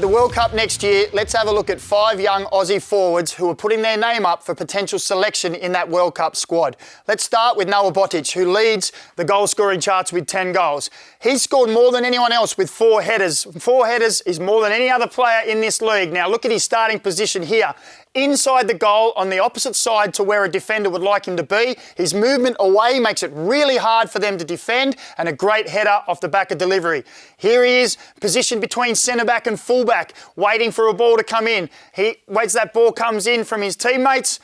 the World Cup next year, let's have a look at 5 young Aussie forwards who are putting their name up for potential selection in that World Cup squad. Let's start with Noah Botic, who leads the goal-scoring charts with 10 goals. He's scored more than anyone else with 4 headers. 4 headers is more than any other player in this league. Now, look at his starting position here. Inside the goal, on the opposite side to where a defender would like him to be. His movement away makes it really hard for them to defend, and a great header off the back of delivery. Here he is, positioned between centre-back and full-back, waiting for a ball to come in. He waits that ball comes in from his teammates.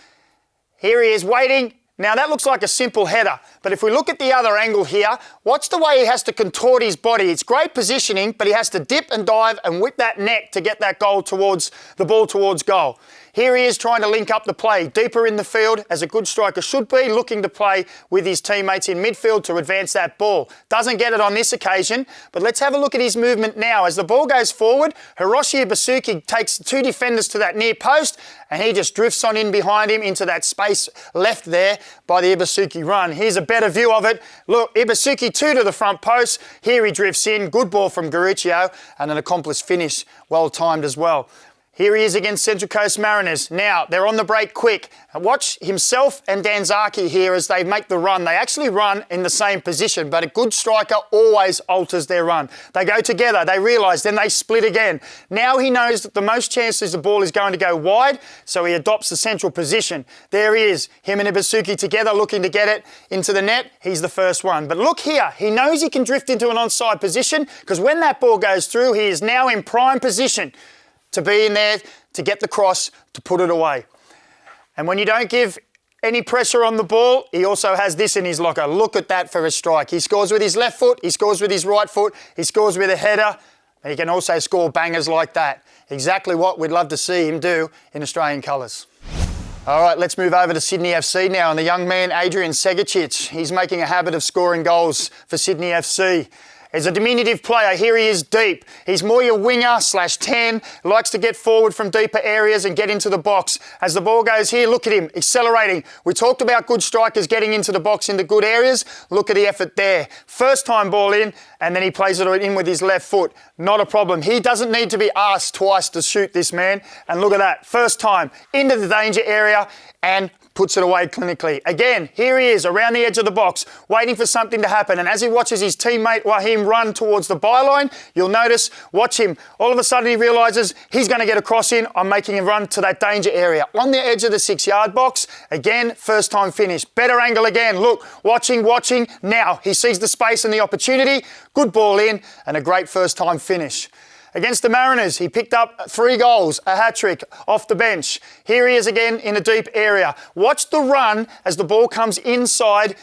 Here he is waiting. Now that looks like a simple header, but if we look at the other angle here, watch the way he has to contort his body. It's great positioning, but he has to dip and dive and whip that neck to get that goal towards the ball towards goal. Here he is trying to link up the play, deeper in the field, as a good striker should be, looking to play with his teammates in midfield to advance that ball. Doesn't get it on this occasion, but let's have a look at his movement now. As the ball goes forward, Hiroshi Ibasuki takes 2 defenders to that near post, and he just drifts on in behind him into that space left there by the Ibasuki run. Here's a better view of it. Look, Ibasuki 2 to the front post. Here he drifts in. Good ball from Garuccio, and an accomplished finish, well timed as well. Here he is against Central Coast Mariners. Now, they're on the break quick. Watch himself and Danzaki here as they make the run. They actually run in the same position, but a good striker always alters their run. They go together, they realise, then they split again. Now he knows that the most chances the ball is going to go wide, so he adopts the central position. There he is, him and Ibasuki together looking to get it into the net. He's the first one. But look here, he knows he can drift into an onside position because when that ball goes through, he is now in prime position to be in there, to get the cross, to put it away. And when you don't give any pressure on the ball, he also has this in his locker. Look at that for a strike. He scores with his left foot, he scores with his right foot, he scores with a header, and he can also score bangers like that. Exactly what we'd love to see him do in Australian colours. All right, let's move over to Sydney FC now, and the young man Adrien Sejicic. He's making a habit of scoring goals for Sydney FC. He's a diminutive player. Here he is deep. He's more your winger/10, likes to get forward from deeper areas and get into the box. As the ball goes here, look at him, accelerating. We talked about good strikers getting into the box into good areas. Look at the effort there. First time ball in, and then he plays it in with his left foot. Not a problem. He doesn't need to be asked twice to shoot this man. And look at that. First time into the danger area and puts it away clinically. Again, here he is around the edge of the box, waiting for something to happen. And as he watches his teammate Wahim run towards the byline, you'll notice, watch him. All of a sudden he realises he's going to get a cross in. I'm making him run to that danger area. On the edge of the 6-yard box, again, first time finish. Better angle again. Look, watching. Now he sees the space and the opportunity. Good ball in and a great first time finish. Against the Mariners, he picked up 3 goals, a hat-trick off the bench. Here he is again in a deep area. Watch the run as the ball comes inside,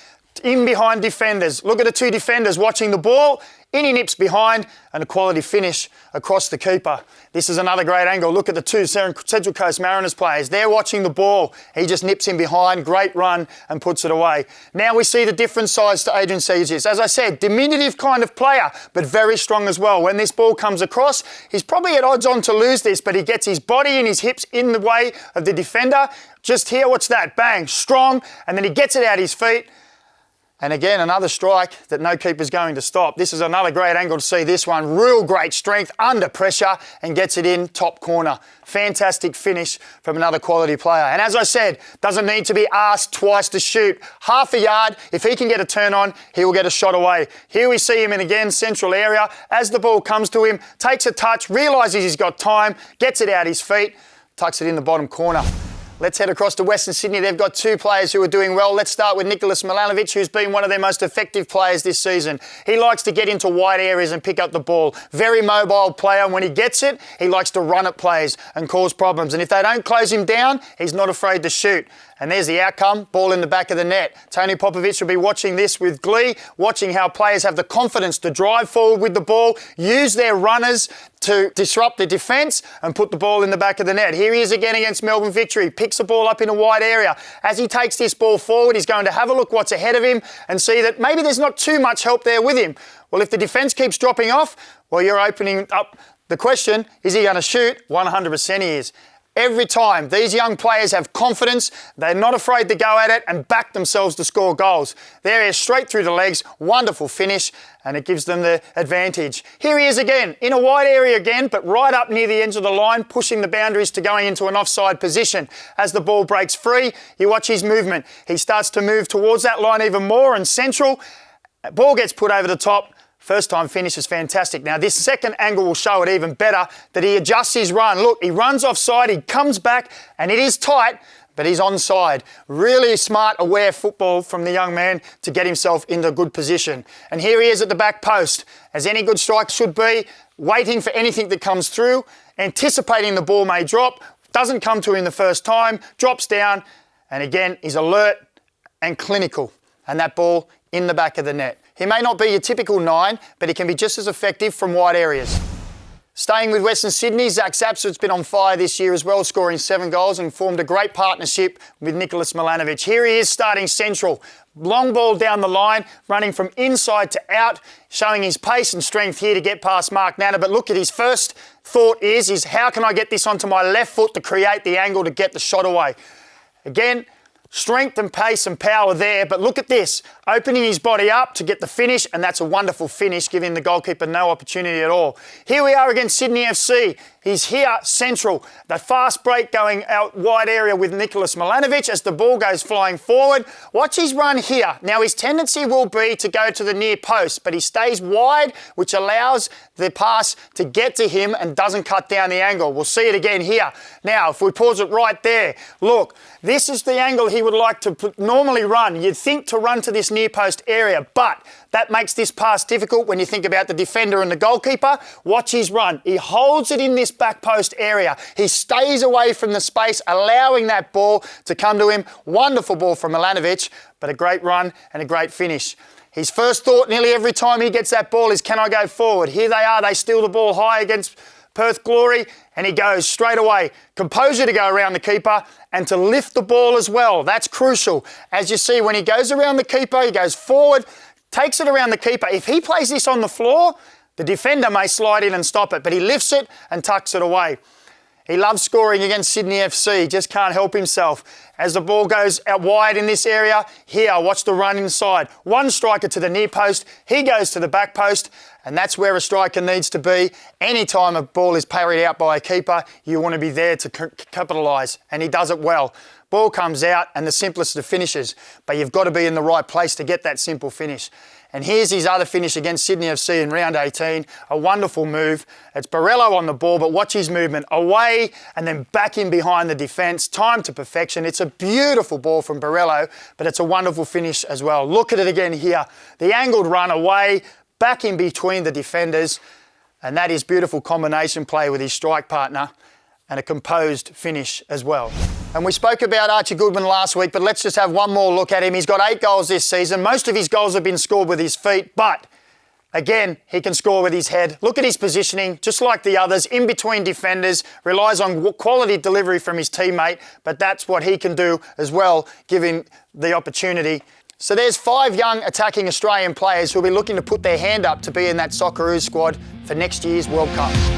in behind defenders. Look at the 2 defenders watching the ball. In he nips behind, and a quality finish across the keeper. This is another great angle. Look at the 2 Central Coast Mariners players. They're watching the ball. He just nips in behind, great run, and puts it away. Now we see the different sides to Adrien Sejicic. As I said, diminutive kind of player, but very strong as well. When this ball comes across, he's probably at odds on to lose this, but he gets his body and his hips in the way of the defender. Just here, what's that? Bang, strong, and then he gets it out his feet. And again, another strike that no keeper's going to stop. This is another great angle to see this one. Real great strength under pressure and gets it in top corner. Fantastic finish from another quality player. And as I said, doesn't need to be asked twice to shoot. Half a yard, if he can get a turn on, he will get a shot away. Here we see him in again, central area. As the ball comes to him, takes a touch, realises he's got time, gets it out his feet, tucks it in the bottom corner. Let's head across to Western Sydney. They've got 2 players who are doing well. Let's start with Nicholas Milanovic, who's been one of their most effective players this season. He likes to get into wide areas and pick up the ball. Very mobile player. When he gets it, he likes to run at plays and cause problems. And if they don't close him down, he's not afraid to shoot. And there's the outcome, ball in the back of the net. Tony Popovic will be watching this with glee, watching how players have the confidence to drive forward with the ball, use their runners to disrupt the defence and put the ball in the back of the net. Here he is again against Melbourne Victory, picks the ball up in a wide area. As he takes this ball forward, he's going to have a look what's ahead of him and see that maybe there's not too much help there with him. Well, if the defence keeps dropping off, well, you're opening up the question, is he going to shoot? 100% he is. every time. These young players have confidence, they're not afraid to go at it and back themselves to score goals. There he is, straight through the legs, wonderful finish, and it gives them the advantage. Here he is again, in a wide area again, but right up near the edge of the line, pushing the boundaries to going into an offside position. As the ball breaks free, you watch his movement. He starts to move towards that line even more and central. Ball gets put over the top. First time finish is fantastic. Now this second angle will show it even better, that he adjusts his run. Look, he runs offside, he comes back, and it is tight, but he's onside. Really smart, aware football from the young man to get himself into a good position. And here he is at the back post, as any good striker should be, waiting for anything that comes through, anticipating the ball may drop, doesn't come to him the first time, drops down, and again, he's alert and clinical. And that ball in the back of the net. He may not be your typical 9, but he can be just as effective from wide areas. Staying with Western Sydney, Zac Sapsford's been on fire this year as well, scoring 7 goals and formed a great partnership with Nicholas Milanovic. Here he is starting central. Long ball down the line, running from inside to out, showing his pace and strength here to get past Mark Nana. But look at his first thought is how can I get this onto my left foot to create the angle to get the shot away? Again, strength and pace and power there, but look at this, opening his body up to get the finish, and that's a wonderful finish, giving the goalkeeper no opportunity at all. Here we are against Sydney FC. He's here, central. The fast break going out wide area with Nicholas Milanovic as the ball goes flying forward. Watch his run here. Now his tendency will be to go to the near post, but he stays wide, which allows the pass to get to him and doesn't cut down the angle. We'll see it again here. Now, if we pause it right there, look, this is the angle he would like to normally run. You'd think to run to this near post area, but that makes this pass difficult when you think about the defender and the goalkeeper. Watch his run. He holds it in this back post area. He stays away from the space, allowing that ball to come to him. Wonderful ball from Milanovic, but a great run and a great finish. His first thought nearly every time he gets that ball is, can I go forward? Here they are. They steal the ball high against Perth Glory, and he goes straight away. Composure to go around the keeper and to lift the ball as well. That's crucial. As you see, when he goes around the keeper, he goes forward, takes it around the keeper. If he plays this on the floor, the defender may slide in and stop it, but he lifts it and tucks it away. He loves scoring against Sydney FC, just can't help himself. As the ball goes out wide in this area, here, watch the run inside. One striker to the near post, he goes to the back post, and that's where a striker needs to be. Anytime a ball is parried out by a keeper, you want to be there to capitalise, and he does it well. Ball comes out, and the simplest of finishes, but you've got to be in the right place to get that simple finish. And here's his other finish against Sydney FC in round 18. A wonderful move. It's Barello on the ball, but watch his movement. Away and then back in behind the defence. Time to perfection. It's a beautiful ball from Barello, but it's a wonderful finish as well. Look at it again here. The angled run away, back in between the defenders. And that is beautiful combination play with his strike partner and a composed finish as well. And we spoke about Archie Goodwin last week, but let's just have one more look at him. He's got 8 goals this season. Most of his goals have been scored with his feet, but again, he can score with his head. Look at his positioning, just like the others, in between defenders, relies on quality delivery from his teammate, but that's what he can do as well, given the opportunity. So there's 5 young attacking Australian players who'll be looking to put their hand up to be in that Socceroos squad for next year's World Cup.